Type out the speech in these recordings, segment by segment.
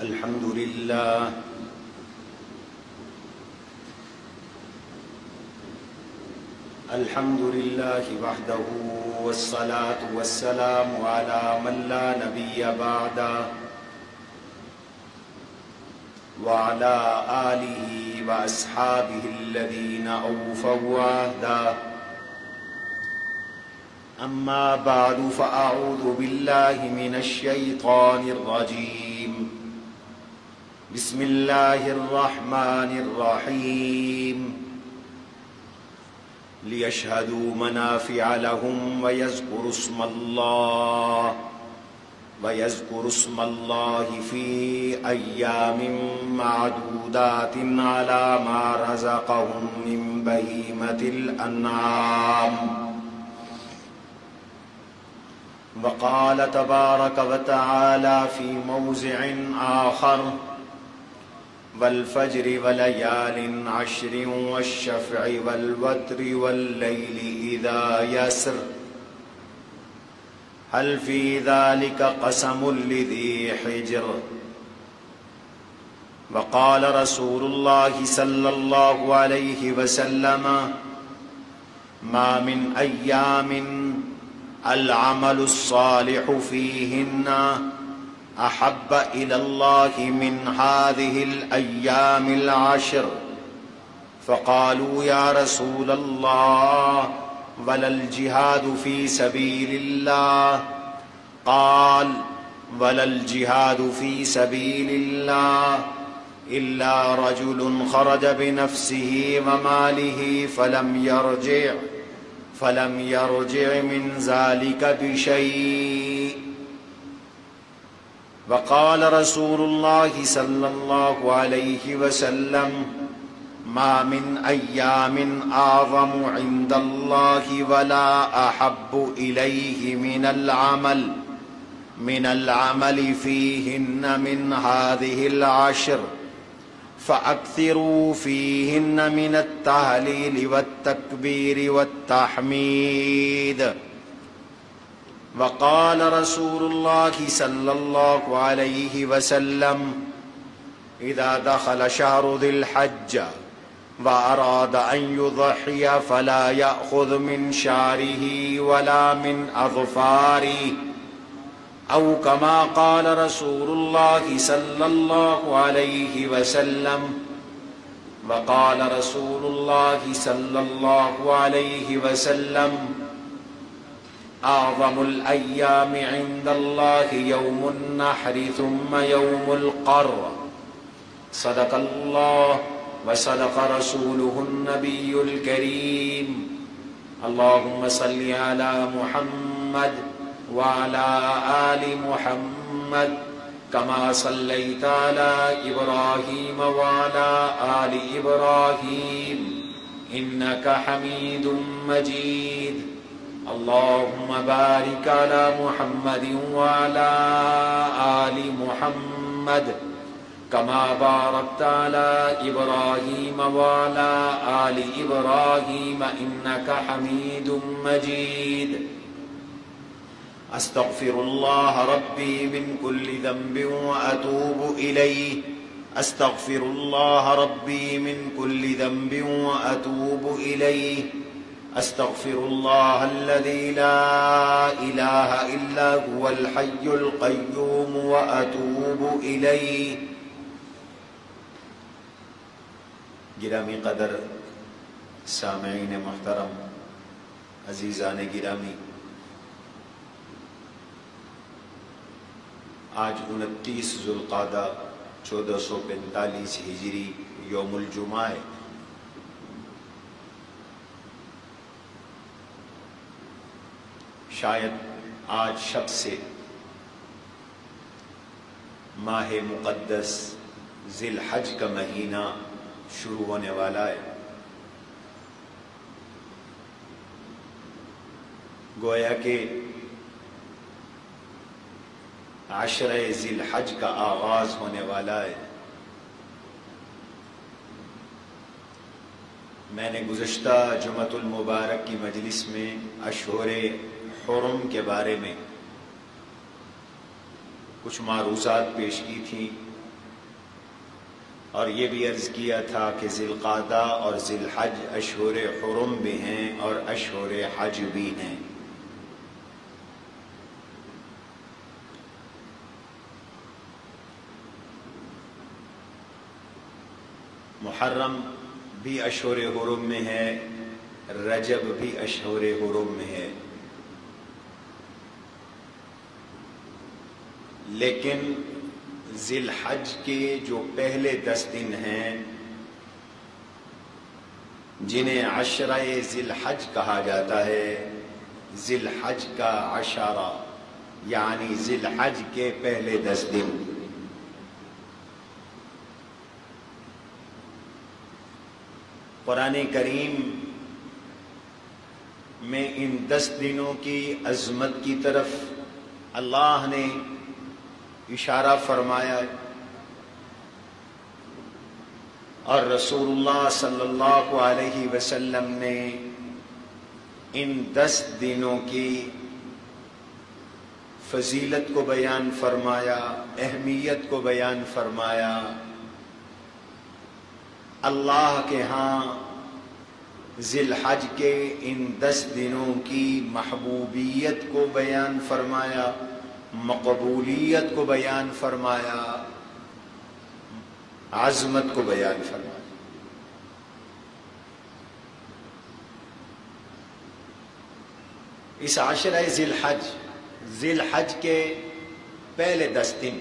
الحمد لله وحده والصلاة والسلام على من لا نبي بعده وعلى آله وأصحابه الذين أوفوا عهده. أما بعد فأعوذ بالله من الشيطان الرجيم. بسم الله الرحمن الرحيم. ليشهدوا منافع لهم ويذكروا اسم الله في أيام معدودات على ما رزقهم من بهيمة الأنعام. وقال تبارك وتعالى في موضع آخر: والفجر وليال عشر والشفع والوتر والليل إذا يسر هل في ذلك قسم لذي حجر. وقال رسول الله صلى الله عليه وسلم: ما من أيام العمل الصالح فيهن أحب إلى الله من هذه الأيام العشر. فقالوا يا رسول الله ولا الجهاد في سبيل الله؟ قال: ولا الجهاد في سبيل الله إلا رجل خرج بنفسه وماله فلم يرجع من ذلك بشيء. وقال رسول الله صلى الله عليه وسلم: ما من أيام أعظم عند الله ولا أحب إليه من العمل فيهن من هذه العشر، فأكثروا فيهن من التهليل والتكبير والتحميد. وقال رسول الله صلى الله عليه وسلم: إذا دخل شهر ذي الحجة وأراد أن يضحي فلا يأخذ من شعره ولا من أظفاره، أو كما قال رسول الله صلى الله عليه وسلم. وقال رسول الله صلى الله عليه وسلم: أعظم الأيام عند الله يوم النحر ثم يوم القر. صدق الله وصدق رسوله النبي الكريم. اللهم صل على محمد وعلى آل محمد كما صليت على إبراهيم وعلى آل إبراهيم إنك حميد مجيد. اللهم بارك على محمد وعلى آل محمد كما باركت على إبراهيم وعلى آل إبراهيم إنك حميد مجيد. أستغفر الله ربي من كل ذنب وأتوب إليه. أستغفر الله ربي من كل ذنب وأتوب إليه. أستغفر الله الذي لا إله إلا هو الحي القيوم وأتوب إليه. گرامی قدر سامعین محترم، عزیزان گرامی، آج 29 ذوالقعدہ 1445 ہجری یوم الجمعہ ہے۔ شاید آج شب سے ماہ مقدس ذی الحج کا مہینہ شروع ہونے والا ہے۔ گویا کہ عشرہ ذی الحج کا آغاز ہونے والا ہے۔ میں نے گزشتہ جمعۃ المبارک کی مجلس میں اشہر حرم کے بارے میں کچھ معروضات پیش کی تھیں، اور یہ بھی عرض کیا تھا کہ ذی القعدہ اور ذی الحج اشہر حرم بھی ہیں اور اشہر حج بھی ہیں۔ محرم بھی اشہر حرم میں ہے، رجب بھی اشہر حرم میں ہے، لیکن ذی الحج کے جو پہلے 10 دن ہیں جنہیں عشرہ ذی الحج کہا جاتا ہے، ذی الحج کا عشرہ یعنی ذی الحج کے پہلے 10 دن، قرآن کریم میں ان 10 دنوں کی عظمت کی طرف اللہ نے اشارہ فرمایا اور رسول اللہ صلی اللہ علیہ وسلم نے ان 10 دنوں کی فضیلت کو بیان فرمایا، اہمیت کو بیان فرمایا، اللہ کے ہاں ذی الحج کے ان 10 دنوں کی محبوبیت کو بیان فرمایا، مقبولیت کو بیان فرمایا، عظمت کو بیان فرمایا۔ اس عشرہ ذی الحج کے پہلے 10 دن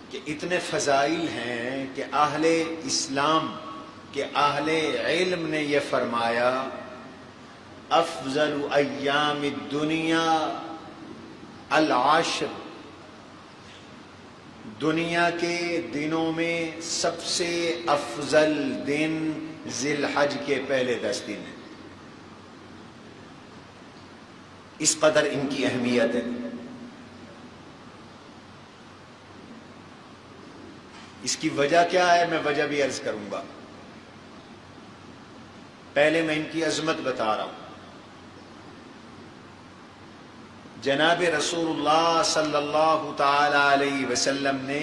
کہ اتنے فضائل ہیں کہ اہل اسلام کے اہل علم نے یہ فرمایا افضل ایام الدنیا العشر، دنیا کے دنوں میں سب سے افضل دن ذی الحج کے پہلے 10 دن ہیں۔ اس قدر ان کی اہمیت ہے۔ اس کی وجہ کیا ہے میں وجہ بھی عرض کروں گا، پہلے میں ان کی عظمت بتا رہا ہوں۔ جناب رسول اللہ صلی اللہ تعالی علیہ وسلم نے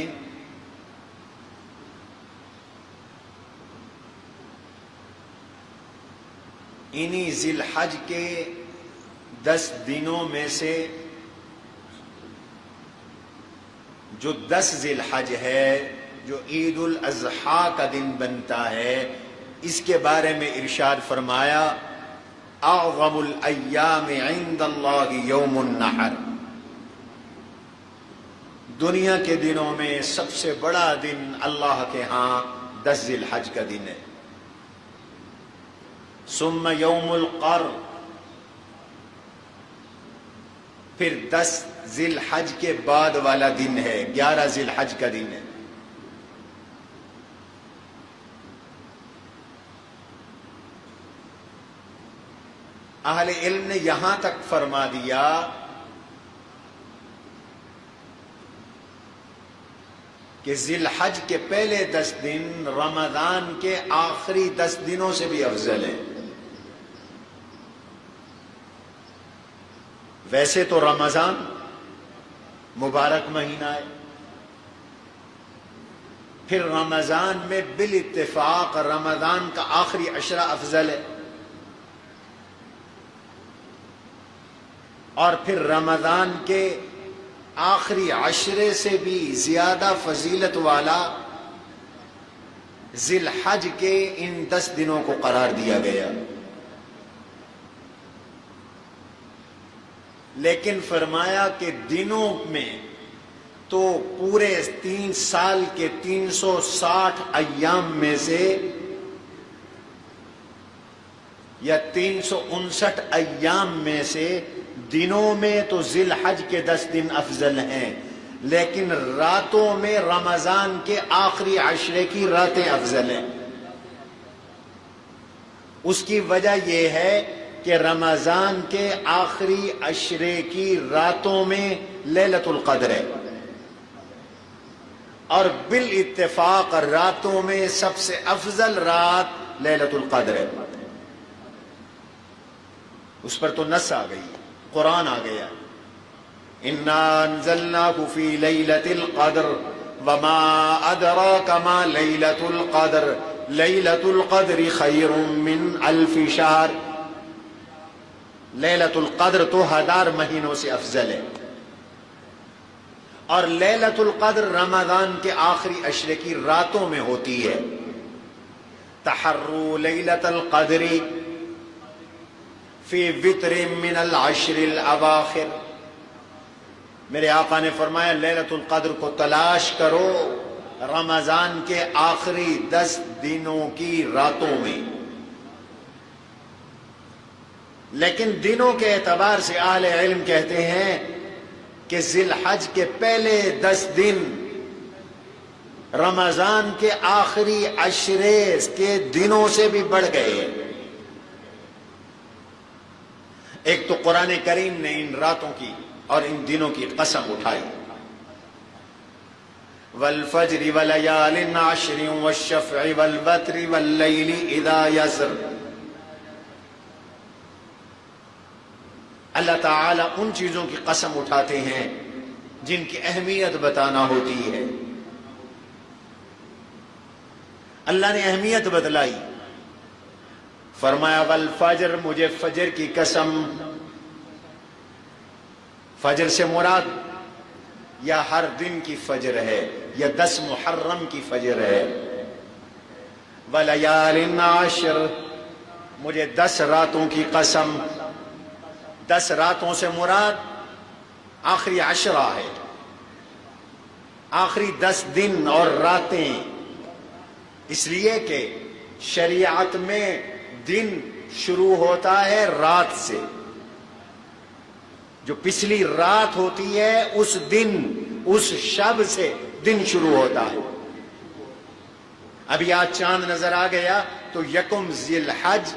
انہی ذی الحج کے 10 دنوں میں سے جو 10 ذی الحج ہے، جو عید الاضحیٰ کا دن بنتا ہے، اس کے بارے میں ارشاد فرمایا اعظم الایام عند اللہ یوم النحر، دنیا کے دنوں میں سب سے بڑا دن اللہ کے ہاں 10 ذی الحج کا دن ہے۔ ثم یوم القر، پھر 10 ذی الحج کے بعد والا دن ہے، 11 ذی الحج کا دن ہے۔ اہل علم نے یہاں تک فرما دیا کہ ذی الحج کے پہلے 10 دن رمضان کے آخری 10 دنوں سے بھی افضل ہیں۔ ویسے تو رمضان مبارک مہینہ ہے، پھر رمضان میں بالاتفاق رمضان کا آخری عشرہ افضل ہے، اور پھر رمضان کے آخری عشرے سے بھی زیادہ فضیلت والا ذی الحج کے ان 10 دنوں کو قرار دیا گیا۔ لیکن فرمایا کہ دنوں میں تو پورے 3 سال کے 360 ایام میں سے یا 359 ایام میں سے دنوں میں تو ذی الحج کے 10 دن افضل ہیں، لیکن راتوں میں رمضان کے آخری عشرے کی راتیں افضل ہیں۔ اس کی وجہ یہ ہے کہ رمضان کے آخری عشرے کی راتوں میں لیلۃ القدر ہے، اور بالاتفاق راتوں میں سب سے افضل رات لیلۃ القدر ہے۔ اس پر تو نص آ گئی، قرآن آ گیا، اِنَّا أَنزَلْنَاهُ فِي لَيْلَةِ الْقَدْرِ وما ادراک ما لیلۃ القدر لیلۃ القدر خیر من الف شہر، لیلۃ القدر تو 1000 مہینوں سے افضل ہے، اور لیلۃ القدر رمضان کے آخری عشرے کی راتوں میں ہوتی ہے۔ تحروا لیلۃ القدر فی وتر من العشر الاواخر، میرے آقا نے فرمایا لیلۃ القدر کو تلاش کرو رمضان کے آخری 10 دنوں کی راتوں میں۔ لیکن دنوں کے اعتبار سے اہل علم کہتے ہیں کہ ذی الحج کے پہلے 10 دن رمضان کے آخری عشرے کے دنوں سے بھی بڑھ گئے۔ ایک تو قرآن کریم نے ان راتوں کی اور ان دنوں کی قسم اٹھائی، والفجر وليال عشر والشفع والوتر والليل اذا يسر۔ اللہ تعالیٰ ان چیزوں کی قسم اٹھاتے ہیں جن کی اہمیت بتانا ہوتی ہے۔ اللہ نے اہمیت بتلائی، فرمایا والفجر، مجھے فجر کی قسم۔ فجر سے مراد یا ہر دن کی فجر ہے یا 10 محرم کی فجر ہے۔ ولیال عشر، مجھے 10 راتوں کی قسم۔ 10 راتوں سے مراد آخری عشرہ ہے، آخری 10 دن اور راتیں، اس لیے کہ شریعت میں دن شروع ہوتا ہے رات سے، جو پچھلی رات ہوتی ہے اس دن، اس شب سے دن شروع ہوتا ہے۔ ابھی آج چاند نظر آ گیا تو 1 ذی الحج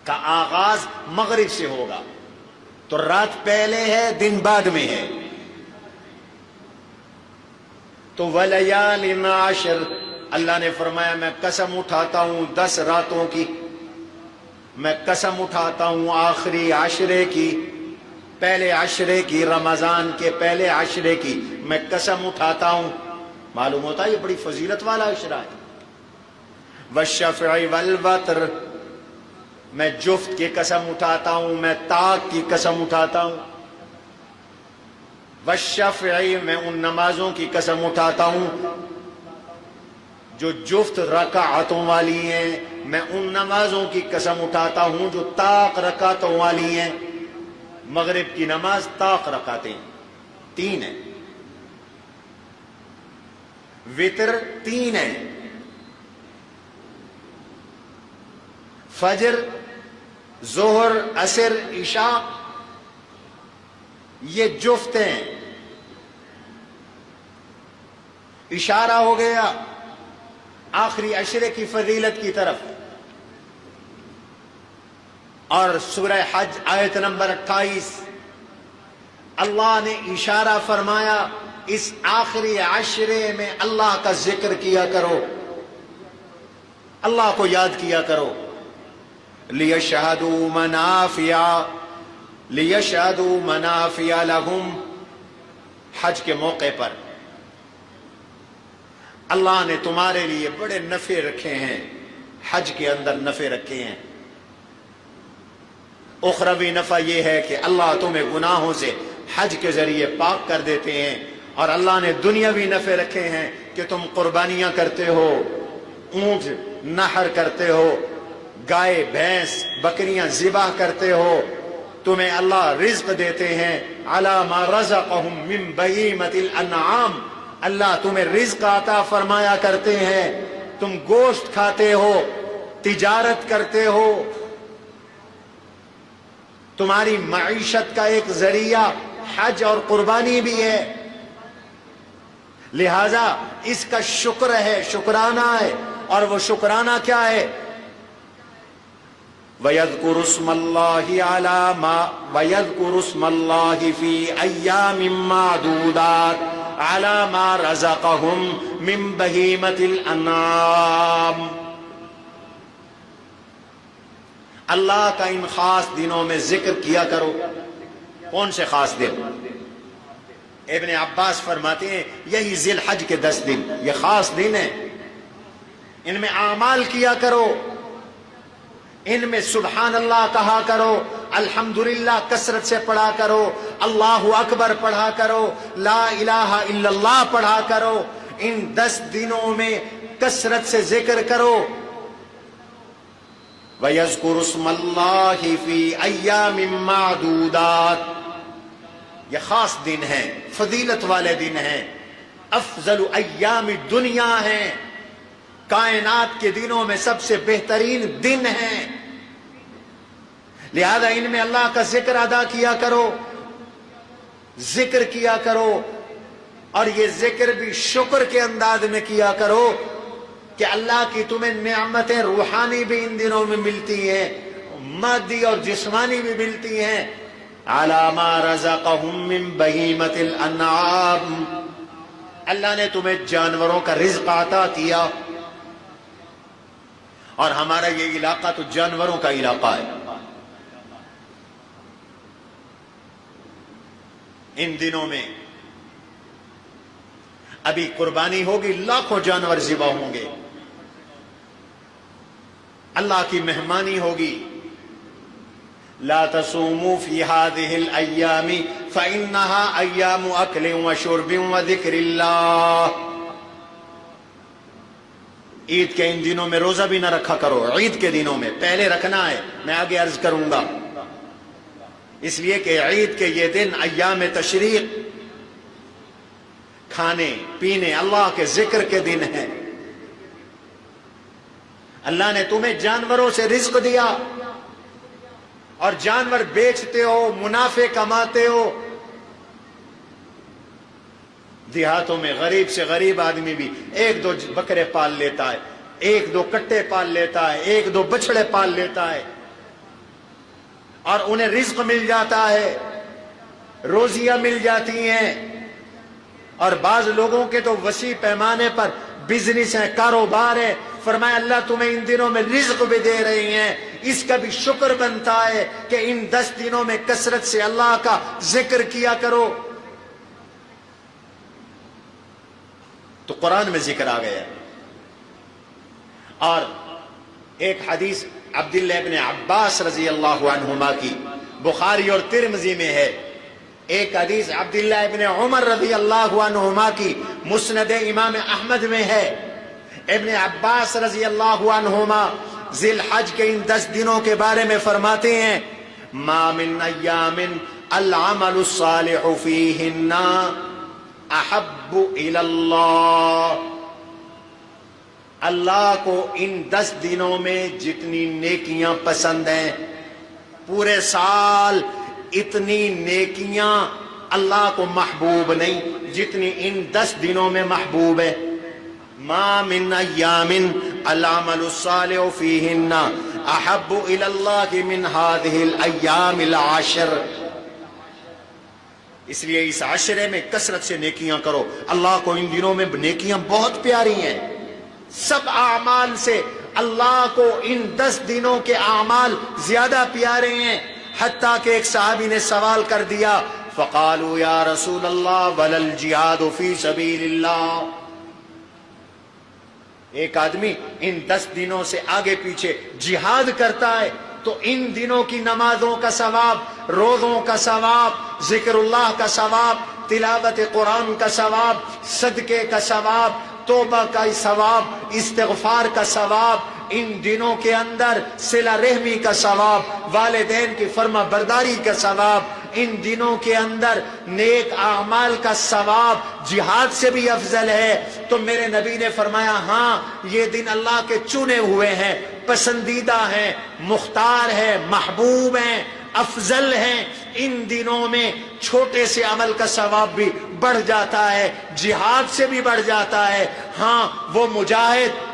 کا آغاز مغرب سے ہوگا، تو رات پہلے ہے دن بعد میں ہے۔ تو ولیال عشر، اللہ نے فرمایا میں قسم اٹھاتا ہوں 10 راتوں کی، میں قسم اٹھاتا ہوں آخری عشرے کی، پہلے عشرے کی، رمضان کے پہلے عشرے کی میں قسم اٹھاتا ہوں۔ معلوم ہوتا ہے یہ بڑی فضیلت والا عشرہ ہے۔ والشفع والوتر، میں جفت کی قسم اٹھاتا ہوں، میں طاق کی قسم اٹھاتا ہوں۔ والشفع، میں ان نمازوں کی قسم اٹھاتا ہوں جو جفت رکعتوں والی ہیں، میں ان نمازوں کی قسم اٹھاتا ہوں جو طاق رکعتوں والی ہیں۔ مغرب کی نماز طاق رکعتیں 3 ہیں، وتر 3 ہیں، فجر، ظہر، عصر، عشاء یہ جفت ہیں۔ اشارہ ہو گیا آخری عشرے کی فضیلت کی طرف۔ اور سورہ حج آیت نمبر 28 اللہ نے اشارہ فرمایا اس آخری عشرے میں اللہ کا ذکر کیا کرو، اللہ کو یاد کیا کرو۔ لِيَشْهَدُوا مَنَافِعَ لَهُمْ، حج کے موقع پر اللہ نے تمہارے لیے بڑے نفع رکھے ہیں، حج کے اندر نفع رکھے ہیں۔ اخروی نفع یہ ہے کہ اللہ تمہیں گناہوں سے حج کے ذریعے پاک کر دیتے ہیں، اور اللہ نے دنیاوی نفع رکھے ہیں کہ تم قربانیاں کرتے ہو، اونٹ نحر کرتے ہو، گائے بھینس بکریاں ذبح کرتے ہو، تمہیں اللہ رزق دیتے ہیں۔ علی ما رزقہم من بہیمۃ الانعام، اللہ تمہیں رزق عطا فرمایا کرتے ہیں، تم گوشت کھاتے ہو، تجارت کرتے ہو، تمہاری معیشت کا ایک ذریعہ حج اور قربانی بھی ہے، لہذا اس کا شکر ہے، شکرانہ ہے۔ اور وہ شکرانہ کیا ہے؟ وَيَذْكُرُ اسْمَ اللَّهِ فِي أَيَّامٍ مَّعْدُودَاتٍ عَلَى مَا رَزَقَهُم مِّن بَهِيمَةِ الْأَنْعَامِ، اللہ کا ان خاص دنوں میں ذکر کیا کرو۔ کون سے خاص دن؟ ابن عباس فرماتے ہیں یہی ذی الحج کے 10 دن یہ خاص دن ہے، ان میں اعمال کیا کرو، ان میں سبحان اللہ کہا کرو، الحمدللہ کثرت سے پڑھا کرو، اللہ اکبر پڑھا کرو، لا الہ الا اللہ پڑھا کرو، ان 10 دنوں میں کثرت سے ذکر کرو۔ وَيَذْكُرُ اسْمَ اللَّهِ فِي أَيَّامٍ مَّعْدُودَاتٍ، یہ خاص دن ہیں، فضیلت والے دن ہیں، افضل ایام دنیا ہیں، کائنات کے دنوں میں سب سے بہترین دن ہیں، لہذا ان میں اللہ کا ذکر ادا کیا کرو، ذکر کیا کرو، اور یہ ذکر بھی شکر کے انداز میں کیا کرو کہ اللہ کی تمہیں نعمتیں روحانی بھی ان دنوں میں ملتی ہیں، مادی اور جسمانی بھی ملتی ہیں۔ عَلَى مَا رَزَقَهُم مِّن بَهِيمَةِ الْأَنْعَامِ، اللہ نے تمہیں جانوروں کا رزق عطا کیا، اور ہمارا یہ علاقہ تو جانوروں کا علاقہ ہے۔ ان دنوں میں ابھی قربانی ہوگی، لاکھوں جانور ذبح ہوں گے، اللہ کی مہمانی ہوگی۔ لا تصوموا في هذه الأيام فإنها أيام أكل وشرب وذكر الله، عید کے ان دنوں میں روزہ بھی نہ رکھا کرو، عید کے دنوں میں پہلے رکھنا ہے، میں آگے عرض کروں گا، اس لیے کہ عید کے یہ دن ایام تشریق، کھانے پینے اللہ کے ذکر کے دن ہیں۔ اللہ نے تمہیں جانوروں سے رزق دیا، اور جانور بیچتے ہو، منافع کماتے ہو۔ دیہاتوں میں غریب سے غریب آدمی بھی 1-2 بکرے پال لیتا ہے، 1-2 کٹے پال لیتا ہے، 1-2 بچڑے پال لیتا ہے، اور انہیں رزق مل جاتا ہے، روزیاں مل جاتی ہیں۔ اور بعض لوگوں کے تو وسیع پیمانے پر بزنس ہے، کاروبار ہے، فرمایا اللہ تمہیں ان دنوں میں رزق بھی دے رہی ہیں، اس کا بھی شکر بنتا ہے کہ ان 10 دنوں میں کثرت سے اللہ کا ذکر کیا کرو۔ تو قرآن میں ذکر آ گیا، اور ایک حدیث عبداللہ ابن عباس رضی اللہ عنہما کی بخاری اور ترمذی میں ہے، ایک حدیث عبداللہ ابن عمر رضی اللہ عنہما کی مسند امام احمد میں ہے۔ ابن عباس رضی اللہ عنہما ذی الحج کے ان 10 دنوں کے بارے میں فرماتے ہیں، ما من ایام العمل الصالح فیہن احب الی اللہ، اللہ کو ان 10 دنوں میں جتنی نیکیاں پسند ہیں، پورے سال اتنی نیکیاں اللہ کو محبوب نہیں جتنی ان 10 دنوں میں محبوب ہے۔ ما من ایام العمل الصالح فیہن احب الی اللہ من هذه الایام العشر، اس لیے اس عشرے میں کثرت سے نیکیاں کرو، اللہ کو ان دنوں میں نیکیاں بہت پیاری ہیں، سب اعمال سے اللہ کو ان 10 دنوں کے اعمال زیادہ پیارے ہیں، حتیٰ کہ ایک صحابی نے سوال کر دیا، فقالوا یا رسول اللہ ولا الجہاد فی سبیل اللہ، ایک آدمی ان 10 دنوں سے آگے پیچھے جہاد کرتا ہے تو ان دنوں کی نمازوں کا ثواب، روزوں کا ثواب، ذکر اللہ کا ثواب، تلاوت قرآن کا ثواب، صدقے کا ثواب، توبہ کا ثواب، استغفار کا ثواب، ان دنوں کے اندر صلہ رحمی کا ثواب، والدین کی فرما برداری کا ثواب، ان دنوں کے اندر نیک اعمال کا ثواب جہاد سے بھی افضل ہے۔ تو میرے نبی نے فرمایا ہاں یہ دن اللہ کے چنے ہوئے ہیں، پسندیدہ ہیں، مختار ہیں، محبوب ہیں، افضل ہیں، ان دنوں میں چھوٹے سے عمل کا ثواب بھی بڑھ جاتا ہے، جہاد سے بھی بڑھ جاتا ہے۔ ہاں وہ مجاہد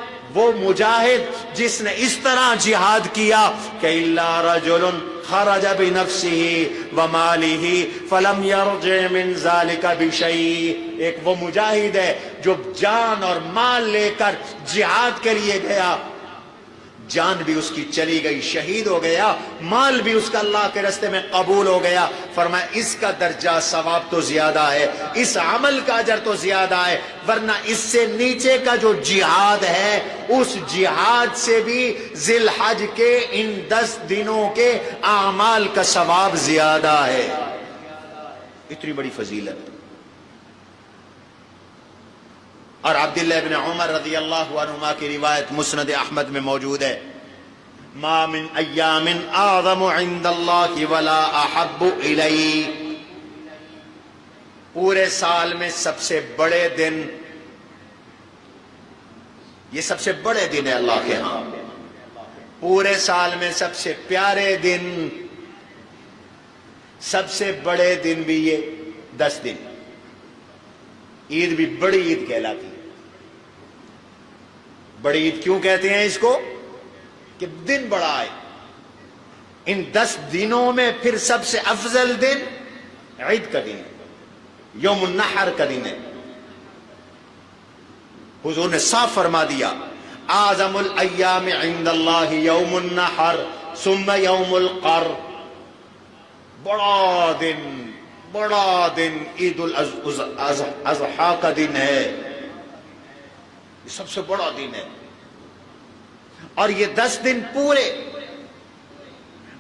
جس نے اس طرح جہاد کیا کہ الا رجل خرج بنفسه وماله فلم يرجع من ذلك بشيء، ایک وہ مجاہد ہے جو جان اور مال لے کر جہاد کے لیے گیا، جان بھی اس کی چلی گئی، شہید ہو گیا، مال بھی اس کا اللہ کے راستے میں قبول ہو گیا، فرمایا اس کا درجہ ثواب تو زیادہ ہے، اس عمل کا اجر تو زیادہ ہے، ورنہ اس سے نیچے کا جو جہاد ہے اس جہاد سے بھی ذی الحج کے ان 10 دنوں کے اعمال کا ثواب زیادہ ہے۔ اتنی بڑی فضیلت۔ اور عبداللہ ابن عمر رضی اللہ عنہما کی روایت مسند احمد میں موجود ہے، ما من ایام اعظم عند اللہ ولا احب الی، پورے سال میں سب سے بڑے دن، یہ سب سے بڑے دن ہے اللہ کے ہاں، پورے سال میں سب سے پیارے دن، سب سے بڑے دن بھی یہ 10 دن، عید بھی بڑی عید کہلاتی ہے۔ بڑی عید کیوں کہتے ہیں اس کو؟ کہ دن بڑا ہے۔ ان 10 دنوں میں پھر سب سے افضل دن عید کا دن ہے، یوم النحر کا دن ہے۔ حضور نے صاف فرما دیا، اعظم الایام عند اللہ یوم النحر ثم یوم القر، بڑا دن عید الاضحیٰ کا دن ہے، یہ سب سے بڑا دن ہے۔ اور یہ 10 دن پورے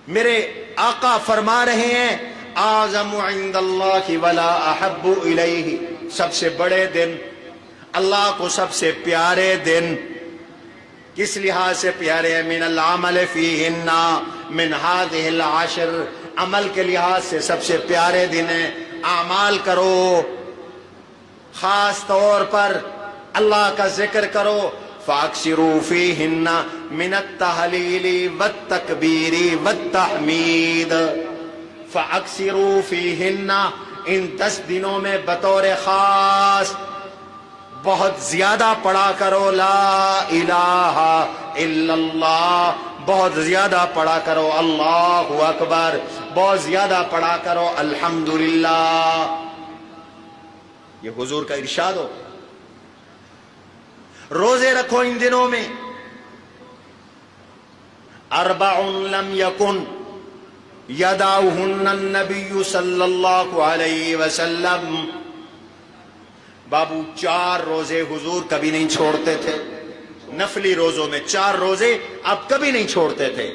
میرے آقا فرما رہے ہیں، اعظم عند اللہ ولا احب الیہ، سب سے بڑے دن، اللہ کو سب سے پیارے دن۔ کس لحاظ سے پیارے ہیں؟ من العمل فیہن من ہذہ العشر، عمل کے لحاظ سے سب سے پیارے دن ہیں، اعمال کرو، خاص طور پر اللہ کا ذکر کرو، فاکثروا فیہن من التہلیل والتکبیر والتحمید، فاکثروا فیہن، ان 10 دنوں میں بطور خاص بہت زیادہ پڑھا کرو لا الہ الا اللہ، بہت زیادہ پڑھا کرو اللہ اکبر، بہت زیادہ پڑھا کرو الحمدللہ۔ یہ حضور کا ارشاد ہو۔ روزے رکھو ان دنوں میں، اربع لم یکن یدعہن النبی صلی اللہ علیہ وسلم، بابو 4 روزے حضور کبھی نہیں چھوڑتے تھے، نفلی روزوں میں 4 روزے آپ کبھی نہیں چھوڑتے تھے،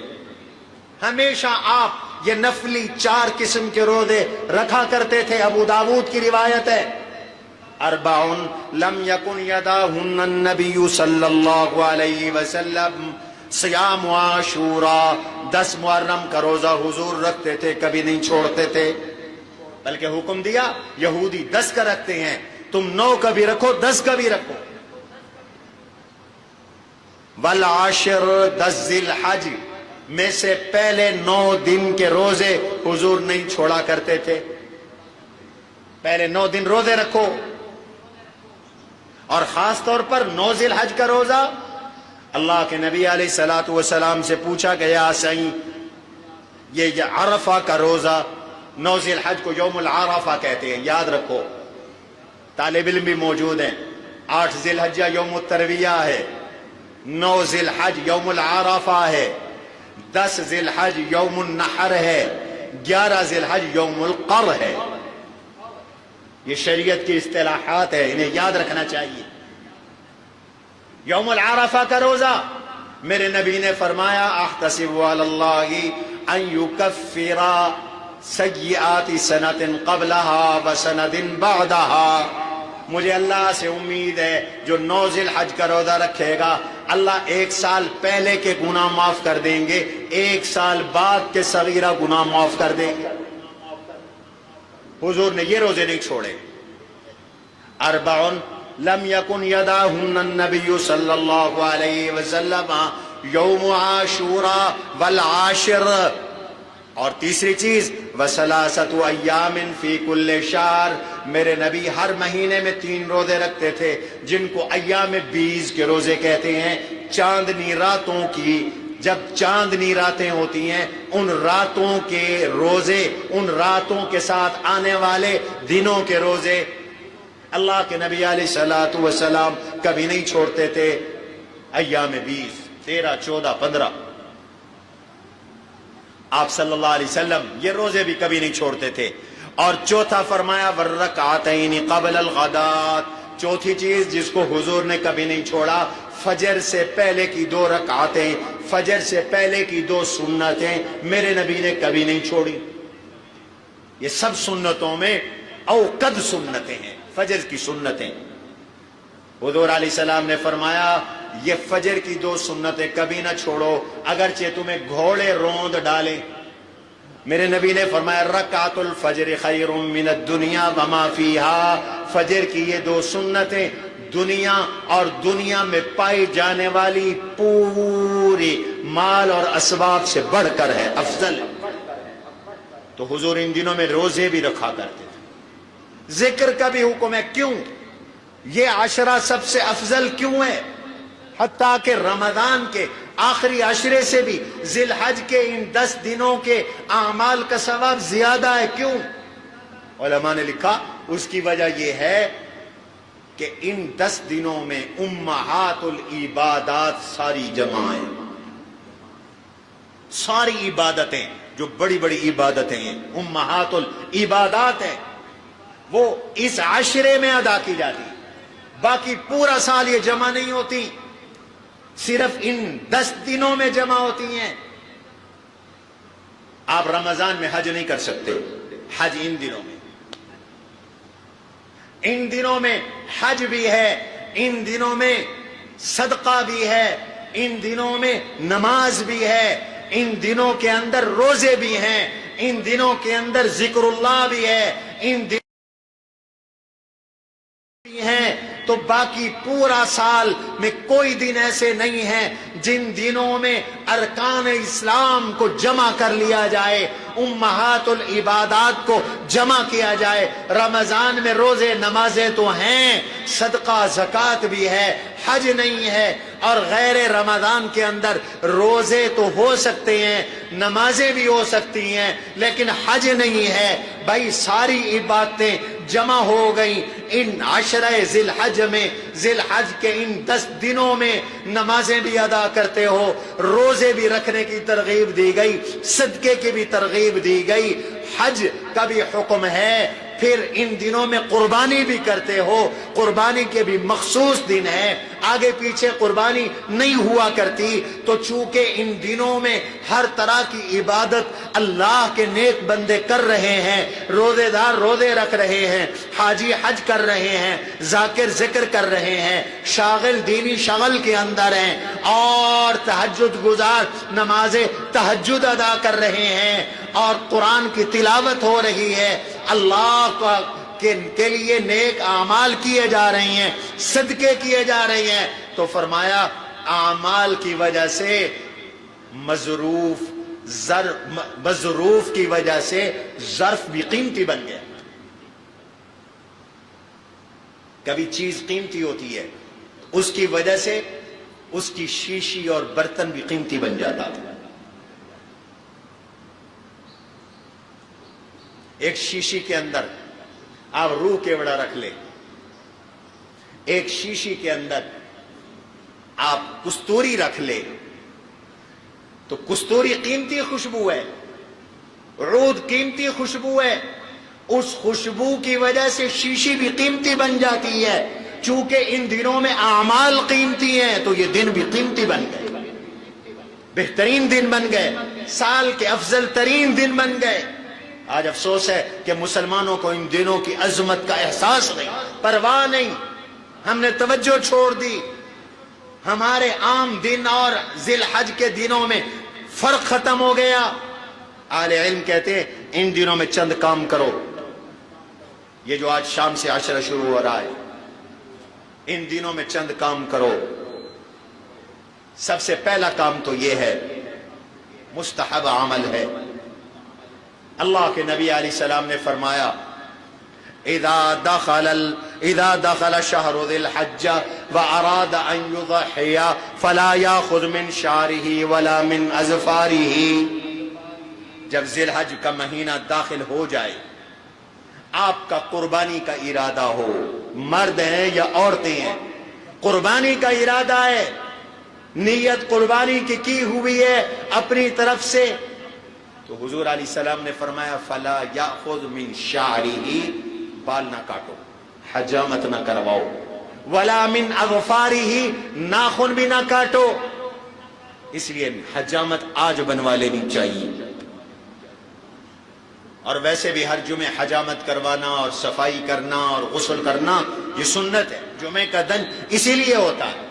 ہمیشہ آپ یہ نفلی 4 قسم کے روزے رکھا کرتے تھے۔ ابو داود کی روایت ہے، اربع لم یکن یدعہن النبی صلی اللہ علیہ وسلم، صیام عاشوراء، 10 محرم کا روزہ حضور رکھتے تھے، کبھی نہیں چھوڑتے تھے، بلکہ حکم دیا یہودی 10 کا رکھتے ہیں، تم 9 کا بھی رکھو، 10 کا بھی رکھو۔ والعاشر، 10 ذی الحج میں سے پہلے 9 دن کے روزے حضور نہیں چھوڑا کرتے تھے، پہلے 9 دن روزے رکھو۔ اور خاص طور پر 9 ذی الحج کا روزہ، اللہ کے نبی علیہ الصلوۃ والسلام سے پوچھا گیا، سائیں یہ عرفہ کا روزہ، 9 ذی الحج کو یوم العرفہ کہتے ہیں، یاد رکھو، طالب علم بھی موجود ہیں۔ 8 ذی الحجہ یوم الترویہ ہے، 9 ذی الحج یوم العرفہ ہے، 10 ذی الحج یوم النحر ہے، 11 ذی الحج یوم القر ہے۔ یہ شریعت کی اصطلاحات ہے، انہیں یاد رکھنا چاہیے۔ یوم العرفہ کا روزہ میرے نبی نے فرمایا، احتسب علی اللہ ان یکفر سیئات سنۃ قبلها وسنۃ بعدها، مجھے اللہ سے امید ہے جو 9 ذی الحج کا روزہ رکھے گا، اللہ 1 سال پہلے کے گناہ معاف کر دیں گے، 1 سال بعد کے صغیرہ گناہ معاف کر دیں گے۔ حضور نے یہ روزے نہیں چھوڑے۔ اربع لم یکن یدعہن النبی صلی اللہ علیہ وسلم یوم عاشوراء والعاشر، اور تیسری چیز وثلاثۃ ایام فی کل شہر، میرے نبی ہر مہینے میں 3 روزے رکھتے تھے، جن کو ایام 20 کے روزے کہتے ہیں، چاندنی راتوں کی، جب چاندنی راتیں ہوتی ہیں ان راتوں کے روزے، ان راتوں کے ساتھ آنے والے دنوں کے روزے اللہ کے نبی علیہ الصلوۃ والسلام کبھی نہیں چھوڑتے تھے۔ ایام 20 13, 14, 15 آپ صلی اللہ علیہ وسلم یہ روزے بھی کبھی نہیں چھوڑتے تھے. اور چوتھا فرمایا والرکعتین قبل الغدات. چوتھی چیز جس کو حضور نے کبھی نہیں چھوڑا، فجر سے پہلے کی 2 رکعتیں، فجر سے پہلے کی 2 سنتیں میرے نبی نے کبھی نہیں چھوڑی. یہ سب سنتوں میں اوقد سنتیں ہیں، فجر کی سنتیں. حضور علیہ السلام نے فرمایا یہ فجر کی 2 سنتیں کبھی نہ چھوڑو اگرچہ تمہیں گھوڑے روند ڈالیں. میرے نبی نے فرمایا رکعت الفجر خیر من الدنیا وما فیہا. فجر کی یہ 2 سنتیں دنیا اور دنیا میں پائی جانے والی پوری مال اور اسباب سے بڑھ کر ہے، افضل ہے. تو حضور ان دنوں میں روزے بھی رکھا کرتے تھے. ذکر کا بھی حکم ہے. کیوں؟ یہ عشرہ سب سے افضل کیوں ہے؟ حتیٰ کہ رمضان کے آخری عشرے سے بھی ذی الحج کے ان 10 دنوں کے اعمال کا ثواب زیادہ ہے. کیوں؟ علماء نے لکھا اس کی وجہ یہ ہے کہ ان 10 دنوں میں امہات العبادات ساری جمع ہیں. ساری عبادتیں جو بڑی بڑی عبادتیں ہیں امہات العبادات ہیں، وہ اس عشرے میں ادا کی جاتی. باقی پورا سال یہ جمع نہیں ہوتی، صرف ان 10 دنوں میں جمع ہوتی ہیں. آپ رمضان میں حج نہیں کر سکتے، حج ان دنوں میں. ان دنوں میں حج بھی ہے، ان دنوں میں صدقہ بھی ہے، ان دنوں میں نماز بھی ہے، ان دنوں کے اندر روزے بھی ہیں، ان دنوں کے اندر ذکر اللہ بھی ہے، ان دنوں بھی ہیں. تو باقی پورا سال میں کوئی دن ایسے نہیں ہیں جن دنوں میں ارکان اسلام کو جمع کر لیا جائے، امہات العبادات کو جمع کیا جائے. رمضان میں روزے نمازیں تو ہیں، صدقہ زکوٰۃ بھی ہے، حج نہیں ہے. اور غیر رمضان کے اندر روزے تو ہو سکتے ہیں، نمازیں بھی ہو سکتی ہیں، لیکن حج نہیں ہے. بھائی ساری عبادتیں جمع ہو گئی ان عشرہ ذی الحج میں. ذی الحج کے ان 10 دنوں میں نمازیں بھی ادا کرتے ہو، روزے بھی رکھنے کی ترغیب دی گئی، صدقے کی بھی ترغیب دی گئی، حج کا بھی حکم ہے. پھر ان دنوں میں قربانی بھی کرتے ہو، قربانی کے بھی مخصوص دن ہے. آگے پیچھے قربانی نہیں ہوا کرتی. تو چونکہ ان دنوں میں ہر طرح کی عبادت اللہ کے نیک بندے کر رہے ہیں، روزے دار روزے رکھ رہے ہیں، حاجی حج کر رہے ہیں، ذاکر ذکر کر رہے ہیں، شاغل دینی شغل کے اندر ہیں، اور تہجد گزار نماز تہجد ادا کر رہے ہیں، اور قرآن کی تلاوت ہو رہی ہے، اللہ کے لیے نیک اعمال کیے جا رہے ہیں، صدقے کیے جا رہے ہیں. تو فرمایا اعمال کی وجہ سے مظروف کی وجہ سے ظرف بھی قیمتی بن گیا. کبھی چیز قیمتی ہوتی ہے، اس کی وجہ سے اس کی شیشی اور برتن بھی قیمتی بن جاتا تھا. ایک شیشی کے اندر آپ روح کیوڑا رکھ لیں، ایک شیشی کے اندر آپ کستوری رکھ لیں تو کستوری قیمتی خوشبو ہے، عود قیمتی خوشبو ہے. اس خوشبو کی وجہ سے شیشی بھی قیمتی بن جاتی ہے. چونکہ ان دنوں میں اعمال قیمتی ہیں تو یہ دن بھی قیمتی بن گئے، بہترین دن بن گئے، سال کے افضل ترین دن بن گئے. آج افسوس ہے کہ مسلمانوں کو ان دنوں کی عظمت کا احساس نہیں، پرواہ نہیں. ہم نے توجہ چھوڑ دی. ہمارے عام دن اور ذی الحج کے دنوں میں فرق ختم ہو گیا. اہل علم کہتے ہیں ان دنوں میں چند کام کرو. یہ جو آج شام سے عشرہ شروع ہو رہا ہے، ان دنوں میں چند کام کرو. سب سے پہلا کام تو یہ ہے، مستحب عمل ہے. اللہ کے نبی علیہ السلام نے فرمایا اذا دخل شهر ذی الحج واراد ان يضحي فلا ياخذ من شعره ولا من اظفاره. جب ذی الحج کا مہینہ داخل ہو جائے، آپ کا قربانی کا ارادہ ہو، مرد ہیں یا عورتیں ہیں، قربانی کا ارادہ ہے، نیت قربانی کی ہوئی ہے اپنی طرف سے، تو حضور علیہ السلام نے فرمایا فلا یاخذ من شعرہ، بال نہ کاٹو، حجامت نہ کرواؤ، ولا من اظفارہ، ناخن بھی نہ کاٹو، اس لیے حجامت آج بنوا لینی چاہیے۔ اور ویسے بھی ہر جمعے حجامت کروانا اور صفائی کرنا اور غسل کرنا یہ سنت ہے، جمعے کا دن اسی لیے ہوتا ہے۔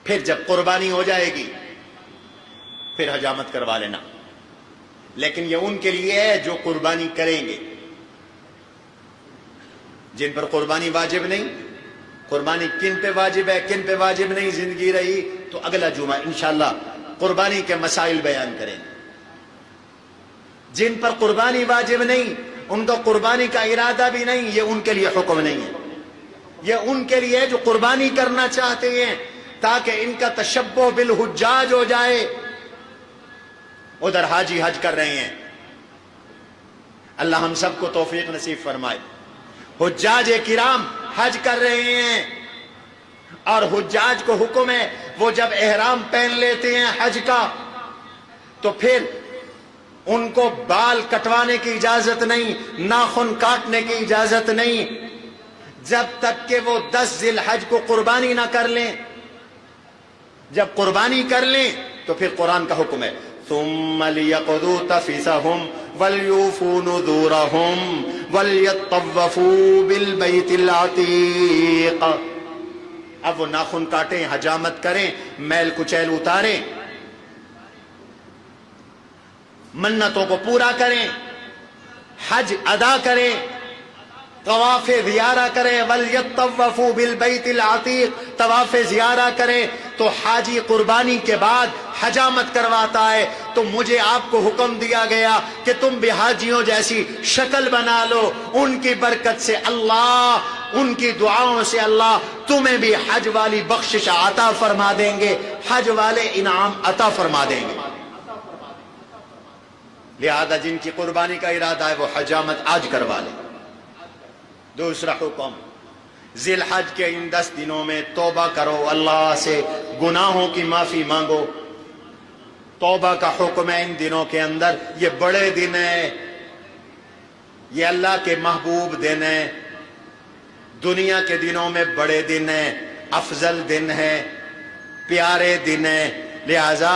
پھر جب قربانی ہو جائے گی پھر حجامت کروا لینا، لیکن یہ ان کے لیے ہے جو قربانی کریں گے، جن پر قربانی واجب نہیں۔ قربانی کن پہ واجب ہے کن پہ واجب نہیں زندگی رہی تو اگلا جمعہ انشاءاللہ قربانی کے مسائل بیان کریں گے۔ جن پر قربانی واجب نہیں، ان کا قربانی کا ارادہ بھی نہیں، یہ ان کے لیے حکم نہیں ہے، یہ ان کے لیے جو قربانی کرنا چاہتے ہیں تاکہ ان کا تشبہ بالحجاج ہو جائے۔ ادھر حاجی حج کر رہے ہیں، اللہ ہم سب کو توفیق نصیب فرمائے۔ حجاج کرام حج کر رہے ہیں اور حجاج کو حکم ہے وہ جب احرام پہن لیتے ہیں حج کا تو پھر ان کو بال کٹوانے کی اجازت نہیں، ناخن کاٹنے کی اجازت نہیں، جب تک کہ وہ 10 ذی الحج کو قربانی نہ کر لیں۔ جب قربانی کر لیں تو پھر قرآن کا حکم ہے ثم ليقضوا تفثهم وليوفوا نذورهم وليطوفوا بالبيت العتيق۔ اب وہ ناخن کاٹیں، حجامت کریں، میل کچیل اتاریں، منتوں کو پورا کریں، حج ادا کریں، طواف زیارہ کریں، وَلْيَطَّوَّفُوا بِالْبَيْتِ الْعَتِيقِ، طواف زیارہ کریں۔ تو حاجی قربانی کے بعد حجامت کرواتا ہے تو مجھے آپ کو حکم دیا گیا کہ تم بھی حاجیوں جیسی شکل بنا لو، ان کی برکت سے اللہ، ان کی دعاؤں سے اللہ تمہیں بھی حج والی بخشش عطا فرما دیں گے، حج والے انعام عطا فرما دیں گے۔ لہذا جن کی قربانی کا ارادہ ہے وہ حجامت آج کروا لیں۔ دوسرا حکم، ذی الحج کے ان 10 دنوں میں توبہ کرو، اللہ سے گناہوں کی معافی مانگو۔ توبہ کا حکم ہے ان دنوں کے اندر، یہ بڑے دن ہیں، یہ اللہ کے محبوب دن ہیں، دنیا کے دنوں میں بڑے دن ہیں، افضل دن ہیں، پیارے دن ہیں، لہذا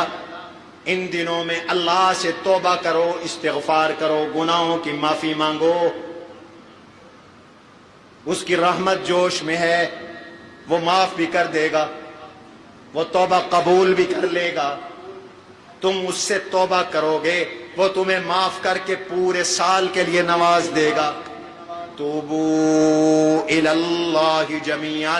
ان دنوں میں اللہ سے توبہ کرو، استغفار کرو، گناہوں کی معافی مانگو۔ اس کی رحمت جوش میں ہے، وہ معاف بھی کر دے گا، وہ توبہ قبول بھی کر لے گا۔ تم اس سے توبہ کرو گے وہ تمہیں معاف کر کے پورے سال کے لیے نواز دے گا۔ توبوا الی اللہ جمیعا